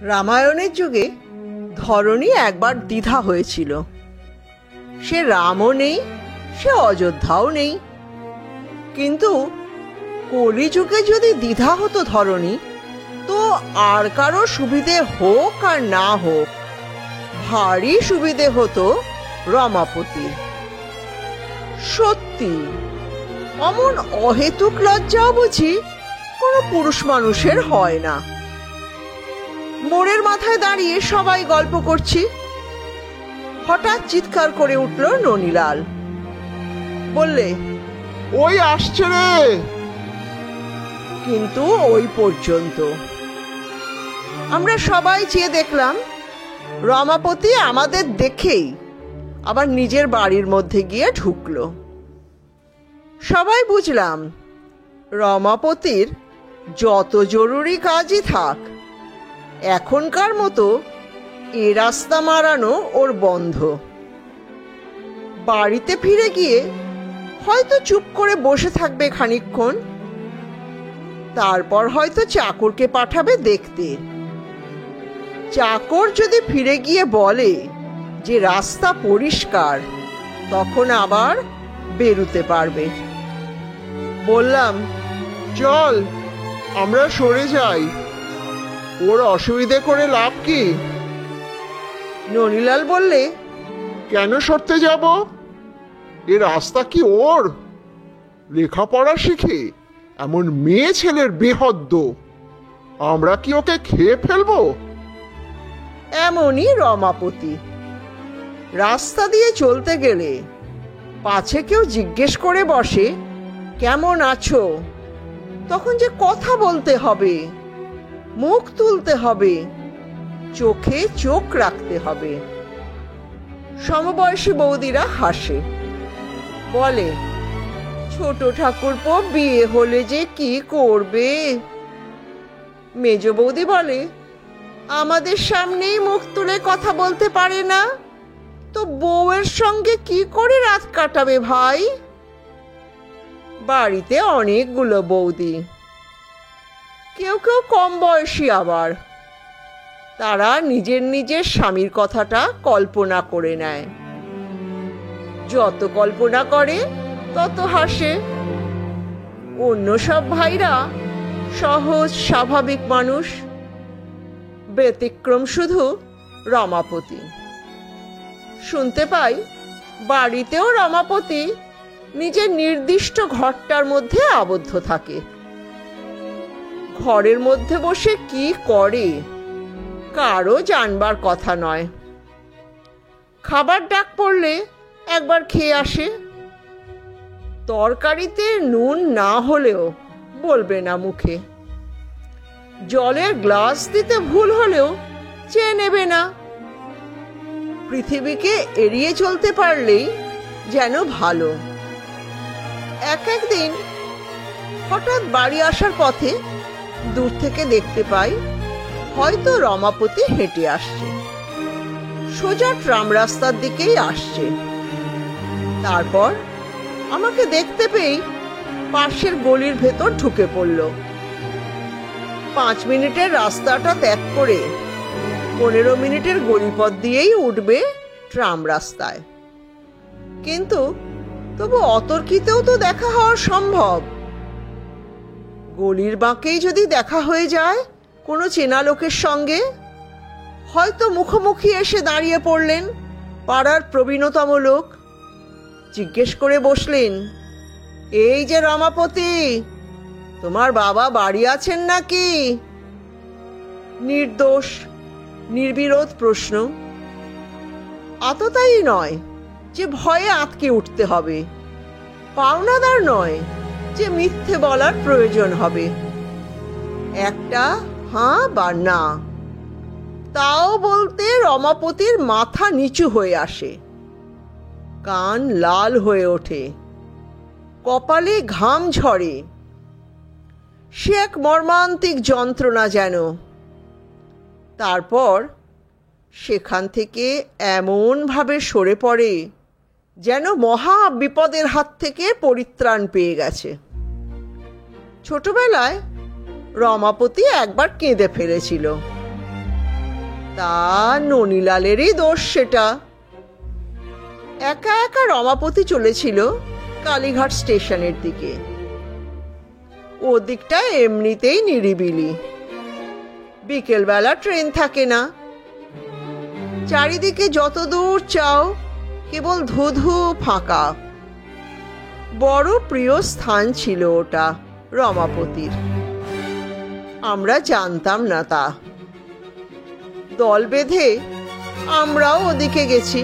রামায়ণের যুগে ধরণী একবার দ্বিধা হয়েছিল। সে রামও নেই, সে অযোধ্যাও নেই। কিন্তু কলিযুগে যদি দ্বিধা হতো ধরণী, তো আর কারো সুবিধে হোক আর না হোক, ভারী সুবিধে হতো রমাপতি। সত্যি অমন অহেতুক লজ্জাও বুঝি কোনো পুরুষ মানুষের হয় না। মোড়ের মাথায় দাঁড়িয়ে সবাই গল্প করছি, হঠাৎ চিৎকার করে উঠল ননীলাল। বললে, ওই আসছে রে। কিন্তু ওই পর্যন্ত। আমরা সবাই চেয়ে দেখলাম, রমাপতি আমাদের দেখেই আবার নিজের বাড়ির মধ্যে গিয়ে ঢুকলো। সবাই বুঝলাম, রমাপতির যত জরুরি কাজই থাক, এখনকার মতো এ রাস্তা মারানো ওর বন্ধ। বাড়িতে ফিরে গিয়ে হয়তো চুপ করে বসে থাকবে খানিকক্ষণ, তারপর হয়তো চাকরকে পাঠাবে দেখতে। চাকর যদি ফিরে গিয়ে বলে যে রাস্তা পরিষ্কার, তখন আবার বেরুতে পারবে। বললাম, চল আমরা সরে যাই, ওর অসুবিধে করে লাভ কি? ননীলাল বললে, কেন সরতে যাব? এ রাস্তা কি ওর? লেখাপড়া শিখে এমন মেয়ে ছেলের বেহদ্দ, আমরা কি ওকে খেয়ে ফেলবো? এমনই রমাপতি। রাস্তা দিয়ে চলতে গেলে পাছে কেউ জিজ্ঞেস করে বসে, কেমন আছো? তখন যে কথা বলতে হবে, মুখ তুলতে হবে, চোখে চোখ রাখতে হবে। সমবয়সী বৌদিরা হাসে, বলে, ছোট ঠাকুরপো বিয়ে হলে যে কি করবে? মেজ বৌদি বলে, আমাদের সামনেই মুখ তুলে কথা বলতে পারে না, তো বউয়ের সঙ্গে কি করে রাত কাটাবে ভাই? বাড়িতে অনেকগুলো বৌদি, কেউ কেউ কম বয়সী আবার। তারা নিজের নিজের স্বামীর কথাটা কল্পনা করে নেয়। যত কল্পনা করে তত হাসে। অন্য সব ভাইরা সহজ স্বাভাবিক মানুষ, ব্যতিক্রম শুধু রমাপতি। শুনতে পাই, বাড়িতেও রমাপতি নিজের নির্দিষ্ট ঘরটার মধ্যে আবদ্ধ থাকে। ঘরের মধ্যে বসে কি করে কারো জানবার কথা নয়। খাবার ডাক পড়লে একবার খেয়ে আসে। তরকারিতে নুন না হলেও বলবে না মুখে। জলের গ্লাস দিতে ভুল হলেও চেয়ে নেবে না। পৃথিবীকে এড়িয়ে চলতে পারলেই যেন ভালো। একদিন হঠাৎ বাড়ি আসার পথে দূর থেকে দেখতে পাই, হয়তো রমাপতি হেঁটে আসছে, সোজা ট্রাম রাস্তার দিকেই আসছে। তারপর আমাকে দেখতে পেয়েই পাশের গলির ভেতর ঢুকে পড়ল। 5 মিনিটের রাস্তাটা ত্যাগ করে 15 মিনিটের গলিপথ দিয়েই উঠবে ট্রাম রাস্তায়। কিন্তু তবু অতর্কিতেও তো দেখা হওয়া সম্ভব। গলির বাঁকেই যদি দেখা হয়ে যায় কোনো চেনা লোকের সঙ্গে, হয়তো মুখোমুখি এসে দাঁড়িয়ে পড়লেন পাড়ার প্রবীণতম লোক, জিজ্ঞেস করে বসলেন, এই যে রমাপতি, তোমার বাবা বাড়ি আছেন নাকি? নির্দোষ নির্বিরোধ প্রশ্ন। আততায়ী নয় যে ভয়ে আঁতকে উঠতে হবে, পাওনাদার নয় যে মিথ্যে বলার প্রয়োজন হবে। একটা হাঁ বা না, তাও বলতে রমাপতির মাথা নিচু হয়ে আসে, কান লাল হয়ে ওঠে, কপালে ঘাম ঝরে। সে এক মর্মান্তিক যন্ত্রণা যেন। তারপর সেখান থেকে এমন ভাবে সরে পড়ে যেন মহা বিপদের হাত থেকে পরিত্রাণ পেয়ে গেছে। ছোটবেলায় রমাপতি একবার কেঁদে ফেলেছিল। তা ননীলালেরই দোষ সেটা। একা একা রমাপতি চলেছিল কালীঘাট স্টেশনের দিকে। ওদিকটা এমনিতেই নিরিবিলি, বিকেলবেলা ট্রেন থাকে না। চারিদিকে যত দূর চাও কেবল ধুধু ফাঁকা। বড় প্রিয় স্থান ছিল ওটা রমাপতির। আমরা জানতাম না তা। দল বেঁধে আমরাও ওদিকে গেছি।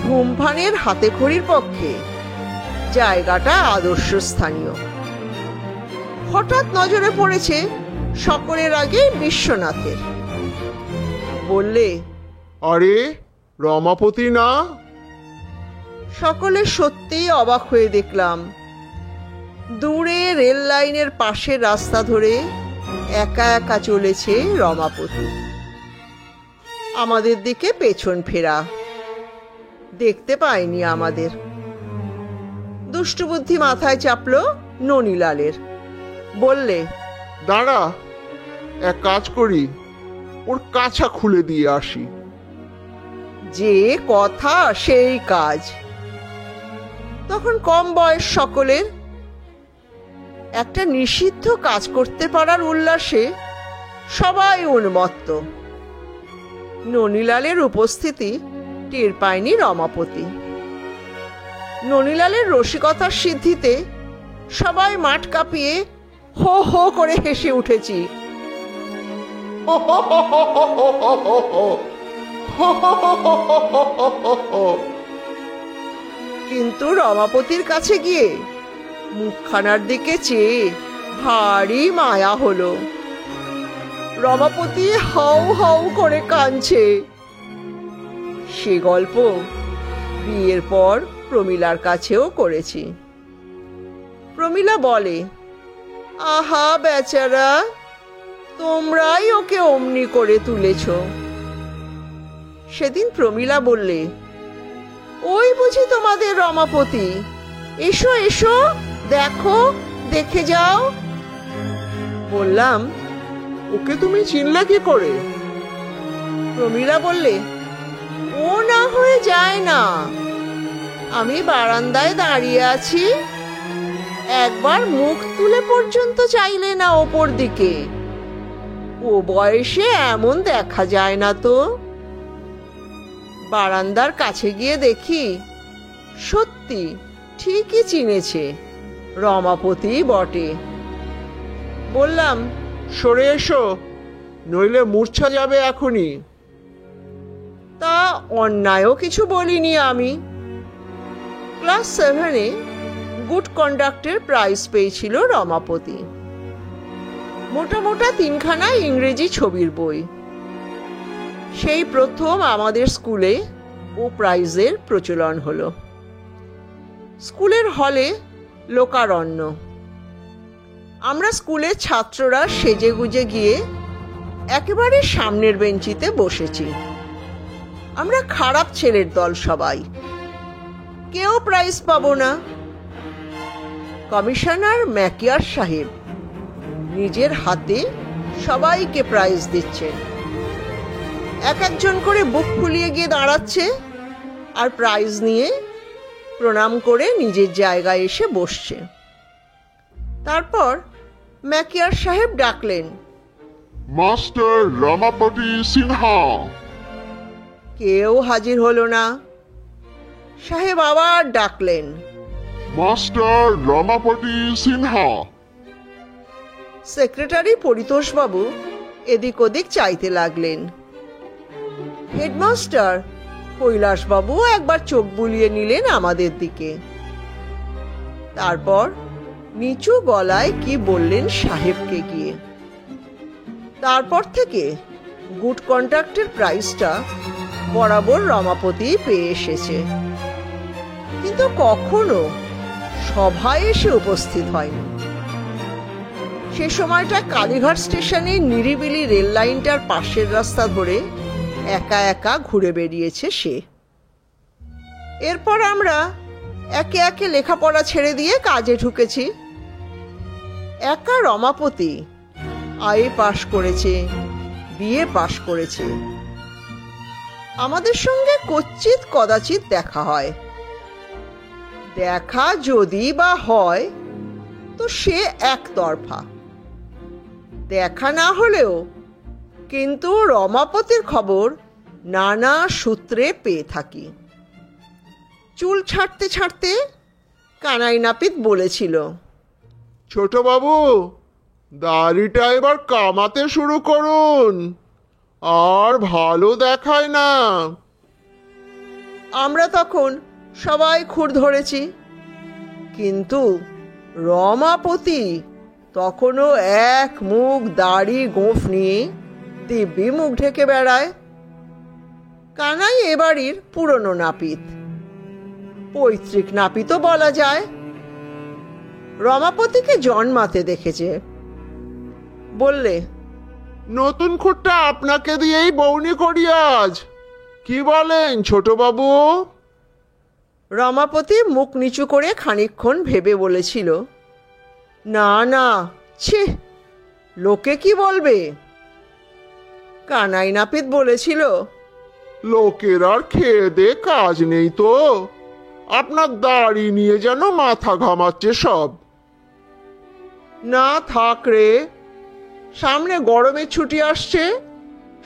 ধূমপানের হাতেখড়ির পক্ষে জায়গাটা আদর্শ স্থানীয়। হঠাৎ নজরে পড়েছে সকলের আগে বিশ্বনাথের। বললে, আরে রমাপতি না? সকলে সত্যিই অবাক হয়ে দেখলাম দূরে রেল লাইনের পাশের রাস্তা ধরে একা একা চলেছে রমাপতি। আমাদের দিকে পেছন ফেরা, দেখতে পায়নি আমাদের। দুষ্টবুদ্ধি মাথায় চাপলো ননীলালের। বললে, দাঁড়া, এক কাজ করি, ওর কাছা খুলে দিয়ে আসি। যে কথা সেই কাজ। তখন কম বয়স সকলের। একটা নিষিদ্ধ কাজ করতে পারার উল্লাসে সবাই উন্মত্ত। ননীলালের উপস্থিতি টের পায়নি রমাপতি। ননীলালের রসিকতার সিদ্ধিতে সবাই মাঠ কাঁপিয়ে হো হো করে হেসে উঠেছি। কিন্তু রমাপতির কাছে গিয়ে মুখখানার দিকে চেয়ে ভারী মায়া হলো। রমাপতি হাউ হাউ করে কাঁদছে। সে গল্প বিয়ের পর প্রমীলার কাছেও করেছি। প্রমীলা বলে, আহা বেচারা, তোমরাই ওকে অমনি করে তুলেছ। সেদিন প্রমীলা বললে, ওই বুঝি তোমাদের রমাপতি, এসো এসো, দেখো, দেখে যাও। বললাম, ওকে তুমি চিনলে কি করে? প্রমীলা বললে, ও না হয়ে যায় না। আমি বারান্দায় দাঁড়িয়ে আছি, একবার মুখ তুলে পর্যন্ত চাইলে না ওপর দিকে। ও বয়সে এমন দেখা যায় না তো। বারান্দার কাছে গিয়ে দেখি সত্যি ঠিকই চিনেছে, রমাপতি বটে। বললাম, সরে এসো, নইলে মূর্ছা যাবে এখনই। তা অন্যায়ও কিছু বলিনি আমি। ক্লাস 7-এ গুড কন্ডাক্টের প্রাইজ পেয়েছিল রমাপতি। মোটা মোটা 3খানা ইংরেজি ছবির বই। সেই প্রথম আমাদের স্কুলে ও প্রাইজের প্রচলন হলো। স্কুলের হলে লোকারণ্য। আমরা স্কুলের ছাত্ররা সেজেগুজে গিয়ে একেবারে সামনের বেঞ্চিতে বসেছি। আমরা খারাপ ছেলের দল সবাই, কেউ প্রাইজ পাবো না। কমিশনার ম্যাকিয়ার সাহেব নিজের হাতে সবাইকে প্রাইজ দিচ্ছেন। এক একজন করে বুক ফুলিয়ে গিয়ে দাঁড়াচ্ছে আর প্রাইজ নিয়ে প্রণাম করে নিজের জায়গায় এসে বসছে। তারপর ম্যাকিয়ার সাহেব ডাকলেন, মাস্টার রমাপতি সিনহা। কেউ হাজির হলো না। সাহেব আবার ডাকলেন, মাস্টার রমাপতি সিনহা। সেক্রেটারি পরিতোষবাবু এদিক ওদিক চাইতে লাগলেন। হেডমাস্টার কৈলাসবাবু একবার চোখ বুলিয়ে নিলেন আমাদের দিকে। তারপর নিচু গলায় কি বললেন সাহেবকে গিয়ে। তারপর থেকে গুড কন্ডাক্টের প্রাইজটা বরাবর রমাপতি পেয়ে এসেছে, কিন্তু কখনো সভায় এসে উপস্থিত হয়নি। সে সময়টা কালীঘাট স্টেশনে নিরিবিলি রেল লাইনটার পাশের রাস্তা ধরে একা একা ঘুরে বেরিয়েছে সে। এরপর আমরা একে একে লেখাপড়া ছেড়ে দিয়ে কাজে ঢুকেছি। একা রমাপতি আইএ পাশ করেছে, বিএ পাশ করেছে। আমাদের সঙ্গে কচ্চিৎ কদাচিৎ দেখা হয়। দেখা যদি বা হয় তো সে একতরফা। দেখা না হলেও কিন্তু রমাপতির খবর নানা সূত্রে পেয়ে থাকি। চুল ছাড়তে ছাড়তে কানাই নাপিত বলেছিল, ছোট বাবু, দাড়িটা এবার কামাতে শুরু করুন, আর ভালো দেখায় না। আমরা তখন সবাই খুর ধরেছি, কিন্তু রমাপতি তখনও এক মুখ দাড়ি গোঁফ নিয়ে দিব্যি মুখ ঢেকে বেড়ায়। কানাই এ বাড়ির পুরনো নাপিত, পৈতৃক নাপিতও বলা যায়। রমাপতিকে জন্মাতে দেখেছে। বললে, নতুন খুঁটটা আপনাকে দিয়েই বউনি করি আজ, কি বলেন ছোট বাবু? রমাপতি মুখ নিচু করে খানিকক্ষণ ভেবে বলেছিল, না না, ছি, লোকে কি বলবে? কানাই নাপিত বলেছিল, লোকের আর খেয়ে দে কাজ নেই তো, আপনার দাড়ি নিয়ে যেন মাথা ঘামাচ্ছে সব। না থাক রে, সামনে গরমের ছুটি আসছে,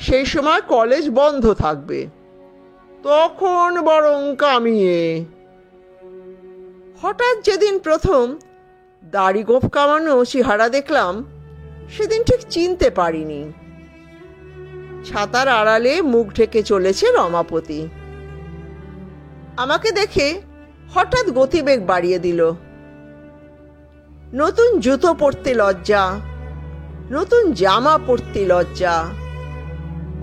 সেই সময় কলেজ বন্ধ থাকবে, তখন বরং কামিয়ে। হঠাৎ যেদিন প্রথম দাড়ি গোঁফ কামানো চেহারা দেখলাম, সেদিন ঠিক চিনতে পারিনি। ছাতার আড়ালে মুখ ঢেকে চলেছে রমাপতি। আমাকে দেখে হঠাৎ গতিবেগ বাড়িয়ে দিল। নতুন জুতো পরতে লজ্জা, নতুন জামা পরতে লজ্জা।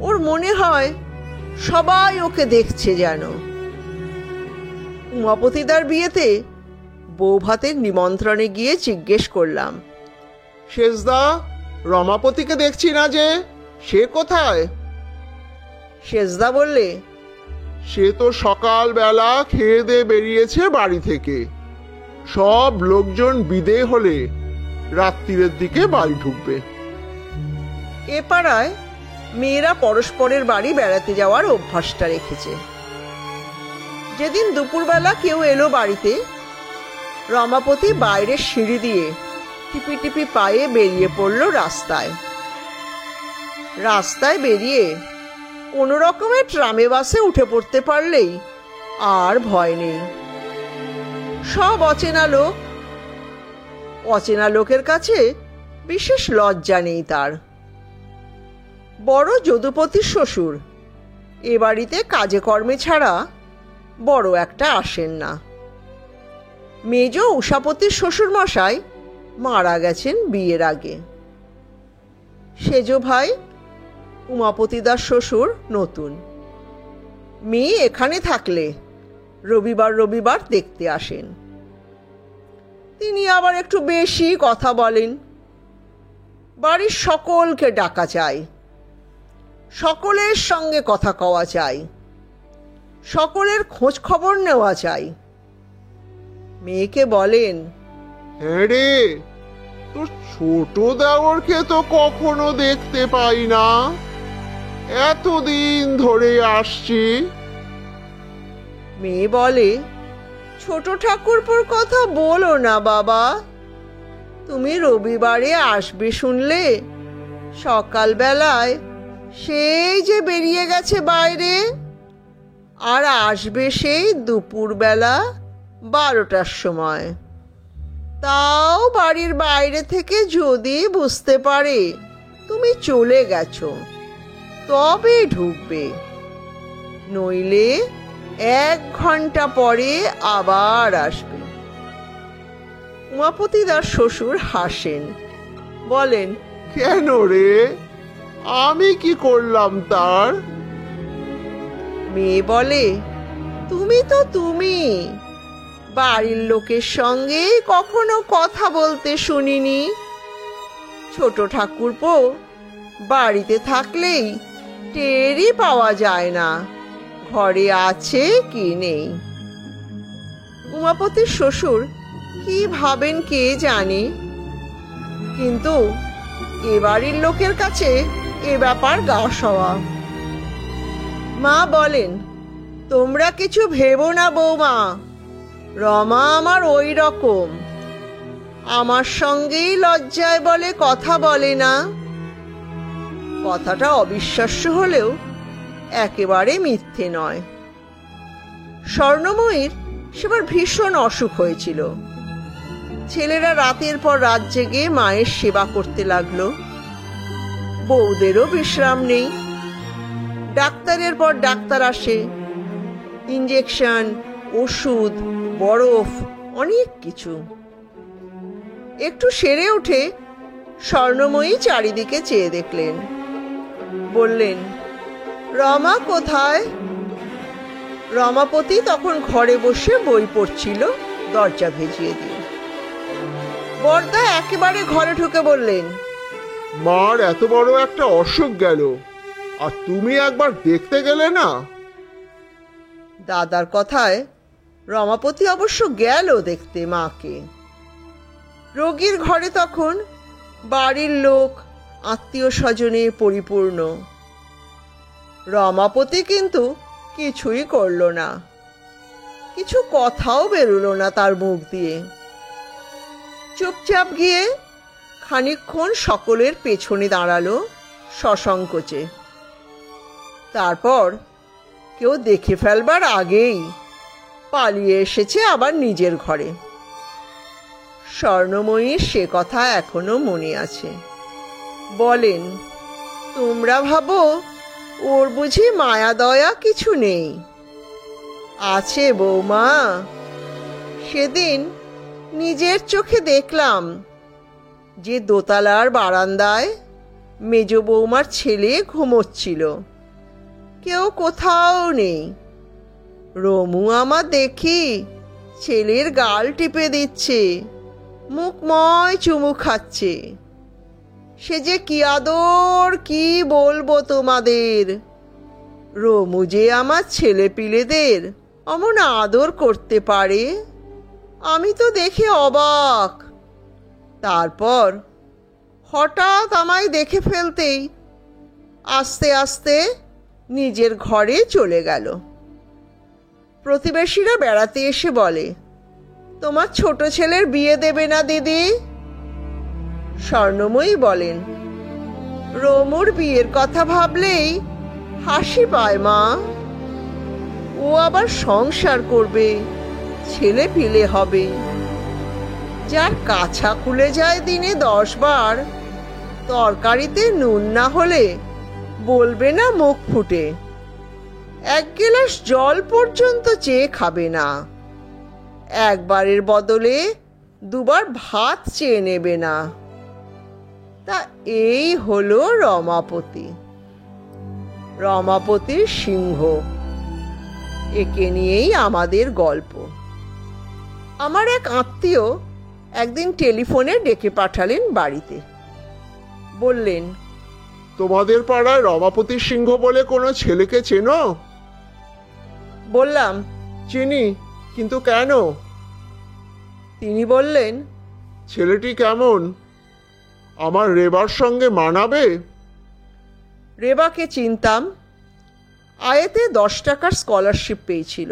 ওর মনে হয় সবাই ওকে দেখছে যেন। উমাপতিদার বিয়েতে বৌভাতের নিমন্ত্রণে গিয়ে জিজ্ঞেস করলাম, শেষদা, রমাপতিকে দেখছি না যে, সে কোথায়? শেষদা বললে, সে তো সকালবেলা খেয়ে দিয়ে বেরিয়েছে বাড়ি থেকে। সব লোকজন বিদে হলে রাত্রিরের দিকে বাড়ি ঢুকবে। এ পাড়ায় মেয়েরা পরস্পরের বাড়ি বেড়াতে যাওয়ার অভ্যাসটা রেখেছে। যেদিন দুপুরবেলা কেউ এলো বাড়িতে, রমাপতি বাইরের সিঁড়ি দিয়ে টিপি টিপি পায়ে বেরিয়ে পড়ল রাস্তায়। রাস্তায় বেরিয়ে কোনো রকমের ট্রামে বাসে উঠে পড়তে পারলেই আর ভয় নেই। সব অচেনা লোক, অচেনা লোকের কাছে বিশেষ লজ্জা নেই তার। বড় যদুপতির শ্বশুর এ বাড়িতে কাজে কর্মে ছাড়া বড় একটা আসেন না। মেজ উষাপতির শ্বশুর মশাই মারা গেছেন বিয়ের আগে। সেজ ভাই উমাপতিদার শ্বশুর নতুন। মেয়ে এখানে থাকলে রবিবার রবিবার দেখতে আসেন। তিনি আবার একটু বেশি কথা বলেন। বাড়ির সকলকে ডাকা চাই, সকলের সঙ্গে কথা কওয়া চাই, সকলের খোঁজ খবর নেওয়া চাই। মেয়েকে বলেন, হ্যাঁ রে, তোর ছোট দেওরকে তো কখনো দেখতে পাই না, এতদিন ধরে আসছি। মেয়ে বলে, ছোট ঠাকুরপোর কথা বলো না বাবা, তুমি রবিবারে আসবে শুনলে সকালবেলায় সেই যে বেরিয়ে গেছে বাইরে, আর আসবে সেই দুপুরবেলা 12টার সময়। তাও বাড়ির বাইরে থেকে যদি বুঝতে পারে তুমি চলে গেছো, তবে ঢুকবে, নইলে 1 ঘন্টা পরে আবার আসবে। উমাপতিদার শ্বশুর হাসেন, বলেন, কেন রে, আমি কি করলাম তার? মেয়ে বলে, তুমি তো তুমি, বাড়ির লোকের সঙ্গে কখনো কথা বলতে শুনিনি। ছোট ঠাকুরপো বাড়িতে থাকলেই টেরই পাওয়া যায় না ঘরে আছে কি নেই। উমাপতির শ্বশুর কি ভাবেন কে জানে, কিন্তু এ বাড়ির লোকের কাছে এ ব্যাপার গা সওয়া। মা বলেন, তোমরা কিছু ভেবো না বৌমা, রমা আমার ওই রকম, আমার সঙ্গেই লজ্জায় বলে কথা বলে না। কথাটা অবিশ্বাস্য হলেও একেবারে মিথ্যে নয়। স্বর্ণময়ীর সেবার ভীষণ অসুখ হয়েছিল। ছেলেরা রাতের পর রাত জেগে মায়ের সেবা করতে লাগলো। বউদেরও বিশ্রাম নেই। ডাক্তারের পর ডাক্তার আসে, ইঞ্জেকশন, ওষুধ, বরফ, অনেক কিছু। একটু সেরে উঠে স্বর্ণময়ী চারিদিকে চেয়ে দেখলেন। বললেন, রমা কোথায়? রমাপতি তখন ঘরে বসে বই পড়ছিল, দরজা ভেজিয়ে দিয়ে। বরদা একেবারে ঘরে ঢুকে বললেন, মার এত বড় একটা অসুখ গেল, আর তুমি একবার দেখতে গেলে না? দাদার কথায় রমাপতি অবশ্য গেল দেখতে মাকে। রোগীর ঘরে তখন বাড়ির লোক, আত্মীয় স্বজনে পরিপূর্ণ। রমাপতি কিন্তু কিছুই করল না, কিছু কথাও বেরোলো না তার মুখ দিয়ে। চুপচাপ গিয়ে খানিকক্ষণ সকলের পেছনে দাঁড়ালো সসংকোচে। তারপর কেউ দেখে ফেলবার আগেই পালিয়ে এসেছে আবার নিজের ঘরে। স্বর্ণময়ীর সে কথা এখনো মনে আছে। বলেন, তোমরা ভাবো ওর বুঝি মায়া দয়া কিছু নেই? আছে বৌমা। সেদিন নিজের চোখে দেখলাম যে দোতলার বারান্দায় মেজ বৌমার ছেলে ঘুমোচ্ছিল, কেউ কোথাও নেই। রমু আমার দেখি ছেলের গাল টিপে দিচ্ছে, মুখময় চুমু খাচ্ছে। সে যে কি আদর, কি বলবো তোমাদের। রমু যে আমার ছেলে পিলেদের অমন আদর করতে পারে, আমি তো দেখে অবাক। তারপর হঠাৎ আমায় দেখে ফেলতেই আস্তে আস্তে নিজের ঘরে চলে গেল। প্রতিবেশীরা বেড়াতে এসে বলে, তোমার ছোট ছেলের বিয়ে দেবে না দিদি? স্বর্ণময়ী বলেন, রমুর বিয়ের কথা ভাবলেই হাসি পায় মা। ও আবার সংসার করবে, ছেলে পিলে হবে। যার কাছা খুলে যায় দিনে 10 বার, তরকারিতে নুন না হলে বলবে না মুখ ফুটে। 1 গ্লাস জল পর্যন্ত চেয়ে খাবে না। একবারের বদলে 2 বার ভাত চেয়ে নেবে না। তা এই হলো রমাপতি, রমাপতির সিংহ। একে নিয়েই আমাদের গল্প। আমার এক আত্মীয় একদিন টেলিফোনে ডেকে পাঠালেন বাড়িতে। বললেন, তোমাদের পাড়ায় রমাপতি সিংহ বলে কোনো ছেলেকে চেনো? বললাম, চিনি, কিন্তু কেন? তিনি বললেন, ছেলেটি কেমন? আমার রেবার সঙ্গে মানাবে? রেবাকে চিনতাম। আয়েতে 10 টাকার স্কলারশিপ পেয়েছিল,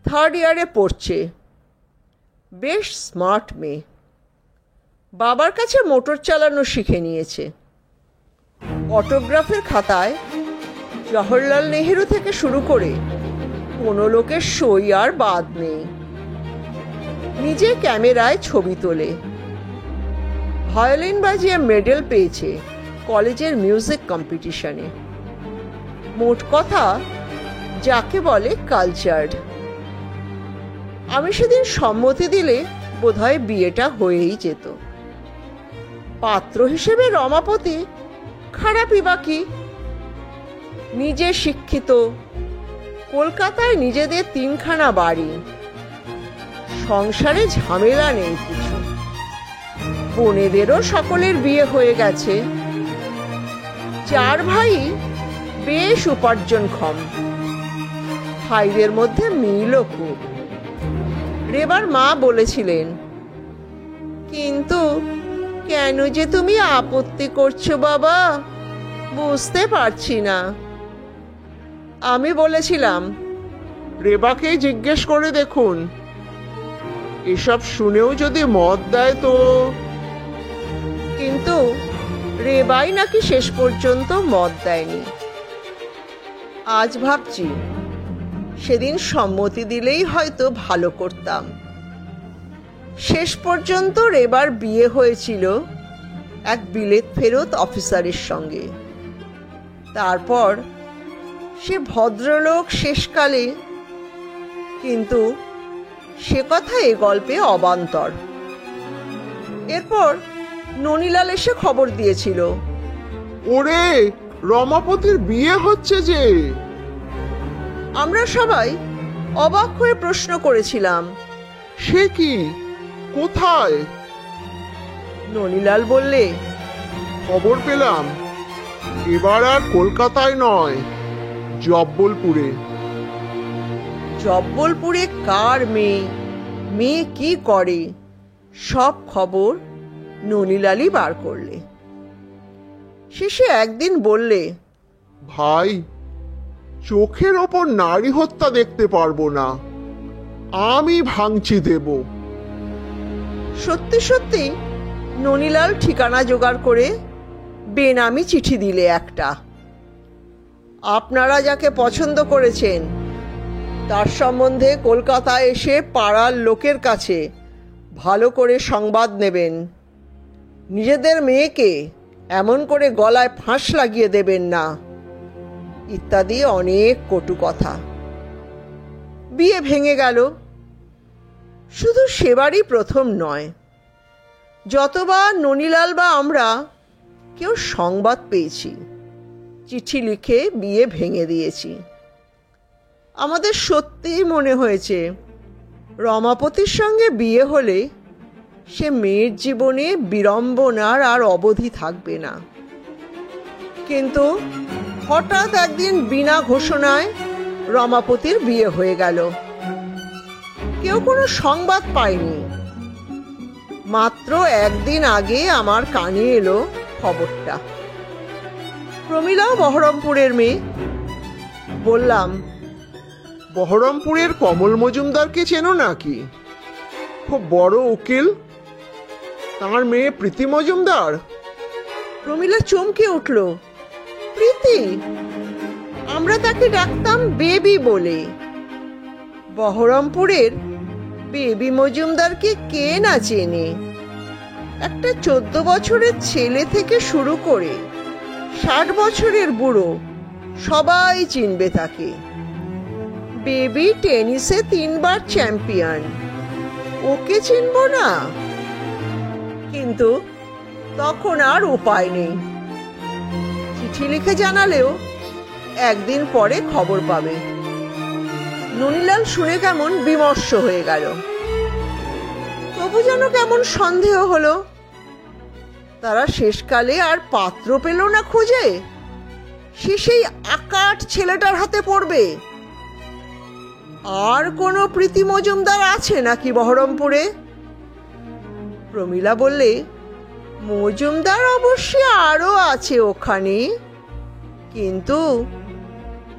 3rd ইয়ারে পড়ছে। বেশ স্মার্ট মেয়ে। বাবার কাছে মোটর চালানো শিখে নিয়েছে। অটোগ্রাফের খাতায় জওহরলাল নেহেরু থেকে শুরু করে কোনো লোকের সই আর বাদ নেই। নিজে ক্যামেরায় ছবি তোলে। ভায়োলিন বাজিয়ে মেডেল পেয়েছে কলেজের মিউজিক কম্পিটিশনে। মোট কথা, যাকে বলে কালচার্ড। আমি সেদিন সম্মতি দিলে বোধহয় বিয়েটা হয়েই যেত। পাত্র হিসেবে রমাপতি খারাপই বা কি? নিজে শিক্ষিত, কলকাতায় নিজেদের 3খানা বাড়ি, সংসারে ঝামেলা নেই কিছু। বোনেদেরও সকলের বিয়ে হয়ে গেছে। 4 ভাই বেশ উপার্জনক্ষম। ভাইদের মধ্যে মিলও খুব। রেবার মা বলেছিলেন, কিন্তু কেন যে তুমি আপত্তি করছো বাবা? বুঝতে পারছি না। আমি বলেছিলাম, রেবাকেই জিজ্ঞেস করে দেখুন। এসব শুনেও যদি মত দেয় তো। কিন্তু রেবাই নাকি শেষ পর্যন্ত মত দেয়নি। আজ ভাবছি সেদিন সম্মতি দিলেই হয়তো ভালো করতাম। শেষ পর্যন্ত রেবার বিয়ে হয়েছিল এক বিলেত ফেরত অফিসারের সঙ্গে। তারপর সে ভদ্রলোক শেষকালে, কিন্তু সে কথা এ গল্পে অবান্তর। এরপর ননিলাল এসে খবর দিয়েছিল, ওরে, রমাপতির বিয়ে হচ্ছে যে। আমরা সবাই অবাক হয়ে প্রশ্ন করেছিলাম, সে কি, কোথায়? ননিলাল বললে, খবর পেলাম এবার আর কলকাতায় নয়, জব্বলপুরে। জব্বলপুরে কার মেয়ে, মেয়ে কি করে, সব খবর ননিলালই বার করলে। শেষে একদিন বললে, ভাই, চোখের ওপর নারী হত্যা দেখতে পারবো না, আমি ভাঙচি দেব। সত্যি সত্যি ননিলাল ঠিকানা জোগাড় করে বেনামি চিঠি দিলে একটা। আপনারা যাকে পছন্দ করেছেন তার সম্বন্ধে কলকাতায় এসে পাড়ার লোকের কাছে ভালো করে সংবাদ নেবেন। নিজেদের মেয়েকে এমন করে গলায় ফাঁস লাগিয়ে দেবেন না, ইত্যাদি অনেক কটু কথা। বিয়ে ভেঙে গেল। শুধু সেবারই প্রথম নয়, যতবার ননিলাল বা আমরা কেউ সংবাদ পেয়েছি, চিঠি লিখে বিয়ে ভেঙে দিয়েছি। আমাদের সত্যিই মনে হয়েছে রমাপতির সঙ্গে বিয়ে হলে সে মেয়ের জীবনে বিড়ম্বনার আর অবধি থাকবে না। কিন্তু হঠাৎ একদিন বিনা ঘোষণায় রমাপতির বিয়ে হয়ে গেল। কেউ কোনো সংবাদ পায়নি। মাত্র একদিন আগে আমার কানে এলো খবরটা। প্রমীলাও বহরমপুরের মেয়ে। বললাম, বহরমপুরের কমল মজুমদারকে চেনো নাকি? খুব বড় উকিল, তার মেয়ে প্রীতি মজুমদার। প্রমীলা চমকে উঠল। প্রীতি? আমরা তাকে ডাকতাম বেবি বলে। বহরমপুরের বেবি মজুমদারকে কে না চেনে? একটা 14 বছরের ছেলে থেকে শুরু করে 60 বছরের বুড়ো সবাই চিনবে তাকে। বেবি টেনিসে 3 বার চ্যাম্পিয়ন, ওকে চিনব না? কিন্তু তখন আর উপায় নেই। চিঠি লিখে জানালেও একদিন পরে খবর পাবে। ননিলাল শুনে কেমন বিমর্ষ হয়ে গেল। তবু যেন কেমন সন্দেহ হলো, তারা শেষকালে আর পাত্র পেল না খুঁজে, সে সেই আকাট ছেলেটার হাতে পড়বে। আর কোনো প্রীতি মজুমদার আছে নাকি বহরমপুরে? প্রমীলা বললে, মজুমদার অবশ্যই আরো আছে ওখানে, কিন্তু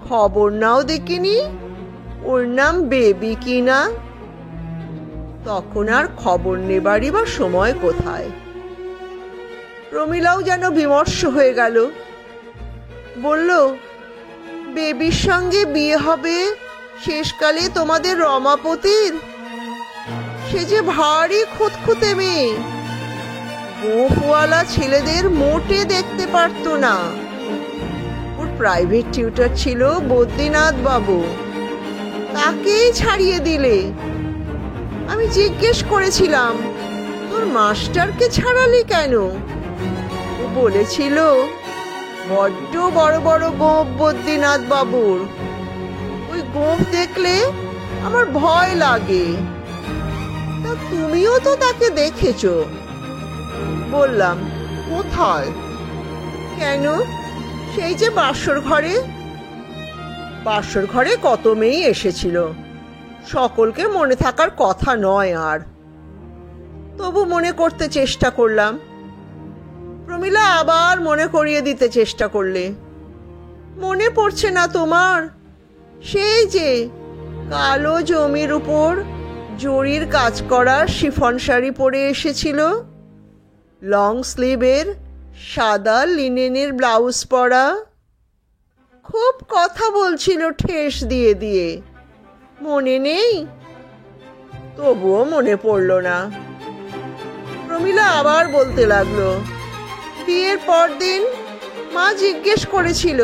খবর নাও দেখিনি ওর নাম বেবি কিনা। তখন আর খবর নেবারই বা সময় কোথায়। প্রমীলাও যেন বিমর্ষ হয়ে গেল। বলল, বেবির সঙ্গে বিয়ে হবে শেষকালে তোমাদের রমাপতির? সে যে ভারী খুঁতখুঁতে মেয়ে, গোঁফওয়ালা ছেলেদের মোটে দেখতে পারতো না। ওর প্রাইভেট টিউটর ছিল বদ্রীনাথ বাবু, তাকেই ছাড়িয়ে দিলে। আমি জিজ্ঞেস করেছিলাম, তোর মাস্টারকে ছাড়ালি কেন? ও বলেছিল, বড্ড বড় বড় গোঁফ বদ্রীনাথ বাবুর, ওই গোঁফ দেখলে আমার ভয় লাগে। তা তুমিও তো তাকে দেখেছো। বললাম, কোথায়? কেন? সেই যে বাসর ঘরে। বাসর ঘরে কত মেয়ে এসেছিল, সকলকে মনে থাকার কথা নয় আর। তবু মনে করতে চেষ্টা করলাম। প্রমীলা আবার মনে করিয়ে দিতে চেষ্টা করলে। মনে পড়ছে না তোমার? সেই যে কালো জমির উপর জরির কাজ করা শিফন শাড়ি পরে এসেছিল, লং স্লিভের সাদা লিনেনের ব্লাউজ পরা, খুব কথা বলছিল ঠেস দিয়ে দিয়ে। মনে নেই? তবুও মনে পড়ল না। প্রমীলা আবার বলতে লাগলো, বিয়ের পরদিন মা জিজ্ঞেস করেছিল,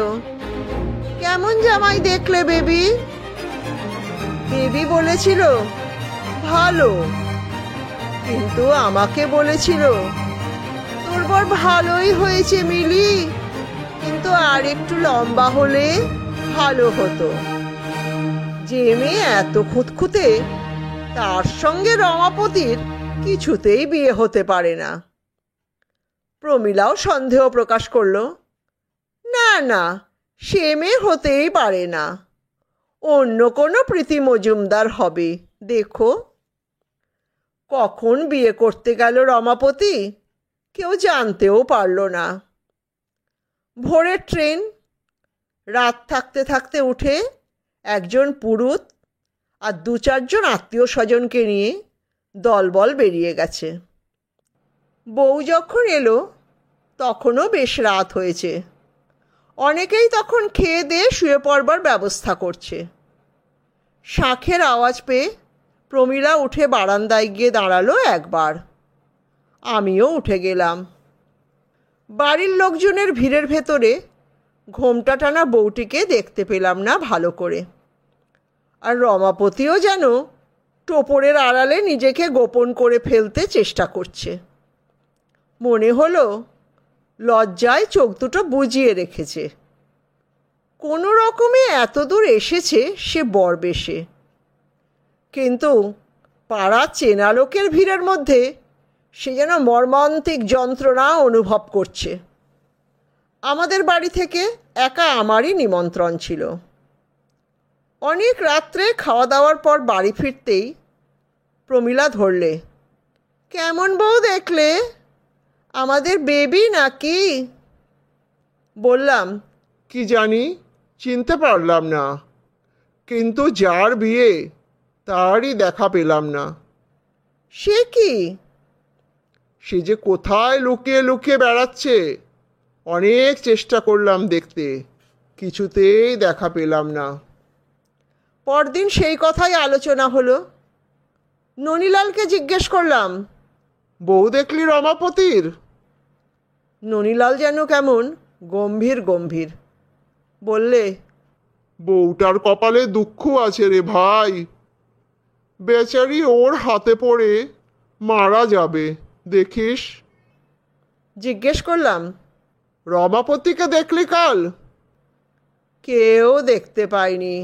কেমন জামাই দেখলে বেবি? বেবি বলেছিল, ভালো। কিন্তু আমাকে বলেছিল, তোর বর ভালোই হয়েছে মিলি, কিন্তু আর একটু লম্বা হলে ভালো হতো। যে মেয়ে এত খুঁতখুঁতে, তার সঙ্গে রমাপতির কিছুতেই বিয়ে হতে পারে না। প্রমীলাও সন্দেহ প্রকাশ করল, না না, সে মেয়ে হতেই পারে না, অন্য কোনো প্রীতি মজুমদার হবে দেখো। কখন বিয়ে করতে গেল রমাপতি কেউ জানতেও পারল না। ভোরের ট্রেন, রাত থাকতে থাকতে উঠে একজন পুরুত আর 2-4 আত্মীয় স্বজনকে নিয়ে দলবল বেরিয়ে গেছে। বউ যখন এলো তখনও বেশ রাত হয়েছে। অনেকেই তখন খেয়ে দিয়ে শুয়ে পড়বার ব্যবস্থা করছে। শাঁখের আওয়াজ পেয়ে প্রমীলা উঠে বারান্দায় গিয়ে দাঁড়ালো একবার। আমিও উঠে গেলাম। বাড়ির লোকজনের ভিড়ের ভেতরে ঘোমটা টানা বউটিকে দেখতে পেলাম না ভালো করে। আর রমাপতিও যেন টোপরের আড়ালে নিজেকে গোপন করে ফেলতে চেষ্টা করছে। মনে হলো লজ্জায় চোখ দুটো বুজিয়ে রেখেছে। কোনো রকমে এত দূর এসেছে সে বরবেশে, কিন্তু পাড়া চেনা লোকের ভিড়ের মধ্যে সে যেন মর্মান্তিক যন্ত্রণা অনুভব করছে। আমাদের বাড়ি থেকে একা আমারই নিমন্ত্রণ ছিল। অনেক রাত্রে খাওয়া দাওয়ার পর বাড়ি ফিরতেই প্রমীলা ধরলে, কেমন বউ দেখলে? আমাদের বেবি নাকি? বললাম, কি জানি, চিনতে পারলাম না, কিন্তু যার বিয়ে তারই দেখা পেলাম না। সে কি? সে যে কোথায় লুকিয়ে লুকিয়ে বেড়াচ্ছে। অনেক চেষ্টা করলাম দেখতে, কিছুতেই দেখা পেলাম না। পরদিন সেই কথাই আলোচনা হলো। ননীলালকে জিজ্ঞেস করলাম, বউ দেখলি রমাপতির? ননীলাল যেন কেমন গম্ভীর গম্ভীর বললে, বউটার কপালে দুঃখ আছে রে ভাই, বেচারি ওর হাতে পড়ে মারা যাবে দেখিস। জিজ্ঞেস করলাম, রমাপতিকে দেখলি কাল? কেউ দেখতে পায়নি।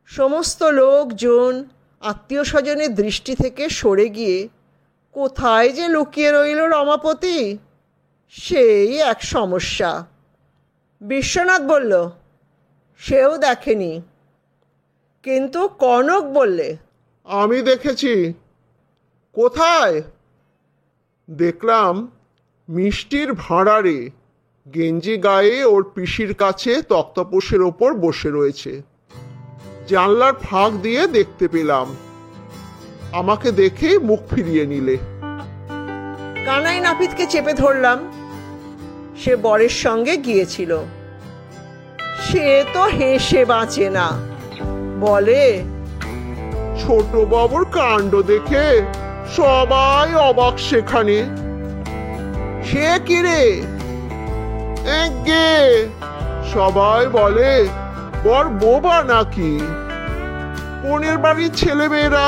সমস্ত লোকজন আত্মীয় স্বজনের দৃষ্টি থেকে সরে গিয়ে কোথায় যে লুকিয়ে রইল রমাপতি, সেই এক সমস্যা। বিশ্বনাথ বলল, সেও দেখেনি। কিন্তু কনক বললে, আমি দেখেছি। কোথায়? দেখলাম মিষ্টির ভাঁড়ারে গেঞ্জি গায়ে ওর পিসির কাছে তক্তপোষের ওপর বসে রয়েছে। জানলার ফাঁক দিয়ে দেখতে পেলাম। আমাকে দেখে মুখ ফিরিয়ে নিলে। কানাই নাপিতকে চেপে ধরলাম। সে বরের সঙ্গে গিয়েছিল। সে তো হেসে বাঁচে না, বলে, ছোট বাবুর কাণ্ড দেখে সবাই অবাক সেখানে। সে কি রে? এগে সবাই বলে বর বোবা নাকি। বোনের বাড়ির ছেলেমেয়েরা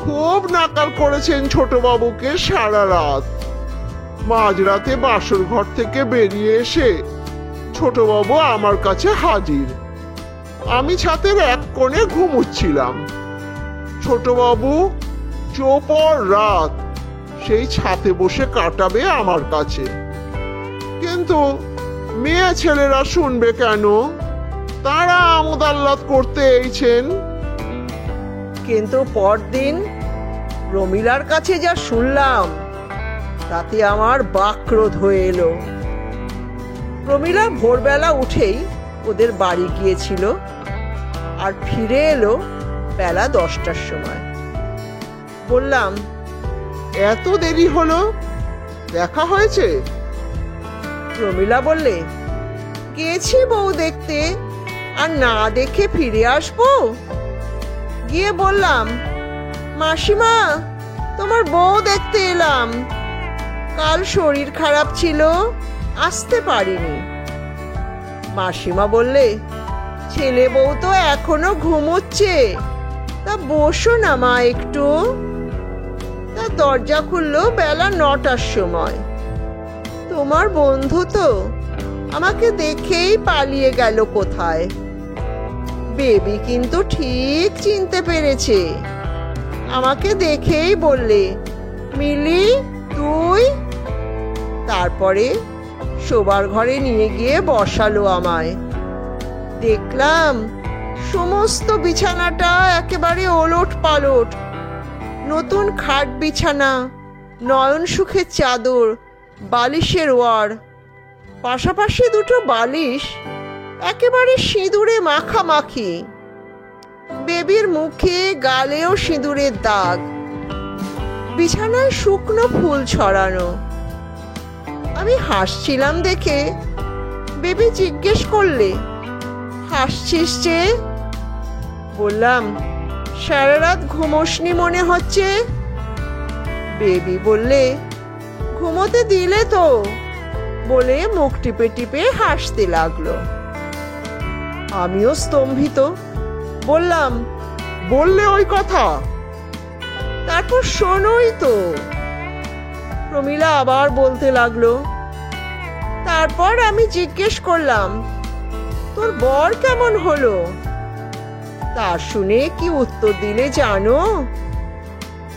খুব নাকাল করেছেন ছোট বাবুকে সারা রাত। মাঝরাতে বাসর ঘর থেকে বেরিয়ে এসে ছোটবাবু আমার কাছে হাজির। আমি ছাতের এক কোণে ঘুমুচ্ছিলাম। ছোটবাবু চোপর রাত সেই ছাতে বসে কাটাবে আমার কাছে। কিন্তু মেয়ে ছেলেরা শুনবে কেন? তারা আমোদ আহ্লাদ করতে এইছেন। কিন্তু পরদিন প্রমীলার কাছে যা শুনলাম, তাতে আমার বাক্রোধ হয়ে এলো। প্রমীলা ভোরবেলা উঠেই ওদের বাড়ি গিয়েছিল আর ফিরে এলো বেলা 10টার সময়। বললাম, এত দেরি হলো, দেখা হয়েছে? প্রমীলা বললে, গেছি বউ দেখতে, আর না দেখে ফিরে আসবো? গিয়ে বললাম, মাসিমা, তোমার বউ দেখতে এলাম। কাল শরীর খারাপ ছিল, আসতে পারিনি। মাসিমা বললে, ছেলে বউ তো এখনো ঘুমোচ্ছে, তা বসো না মা একটু। তা দরজা খুললো বেলা 9টার সময়। তোমার বন্ধু তো আমাকে দেখেই পালিয়ে গেল কোথায়। বেবি কিন্তু ঠিক চিনতে পেরেছে। আমাকে দেখেই বললে, মিলি তুই? তারপরে শোবার ঘরে নিয়ে গিয়ে বসালো আমায়। দেখলাম সমস্ত বিছানাটা একেবারে ওলট পালট। নতুন খাট বিছানা, নয়ন সুখের চাদর, বালিশের ওয়ার, পাশাপাশি দুটো বালিশ একেবারে সিঁদুরে মাখামাখি। বেবির মুখে গালেও সিঁদুরের দাগ। বিছানায় শুকনো ফুল ছড়ানো। আমি হাসছিলাম দেখে বেবি জিজ্ঞেস করলে, হাসছিস যে? বললাম, সারা রাত ঘুমোসনি মনে হচ্ছে। বেবি বললে, ঘুমোতে দিলে তো, বলে মুখ টিপে টিপে হাসতে লাগলো। আমিও স্তম্ভিত। বললাম, বললে ওই কথা? তারপর শোনোই তো। প্রমীলা আবার বলতে লাগলো। তারপর আমি জিজ্ঞেস করলাম, তোর বর কেমন হলো? তা শুনে কি উত্তর দিলে জানো?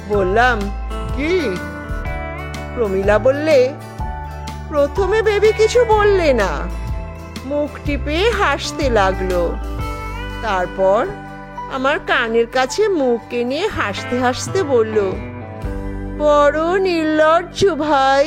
বললাম, কি? প্রমীলা বললে, প্রথমে বেবি কিছু বললে না, মুখ টিপে হাসতে লাগলো। তারপর আমার কানের কাছে মুখ নিয়ে হাসতে হাসতে বলল, বড় নির্লজ্জ ভাই।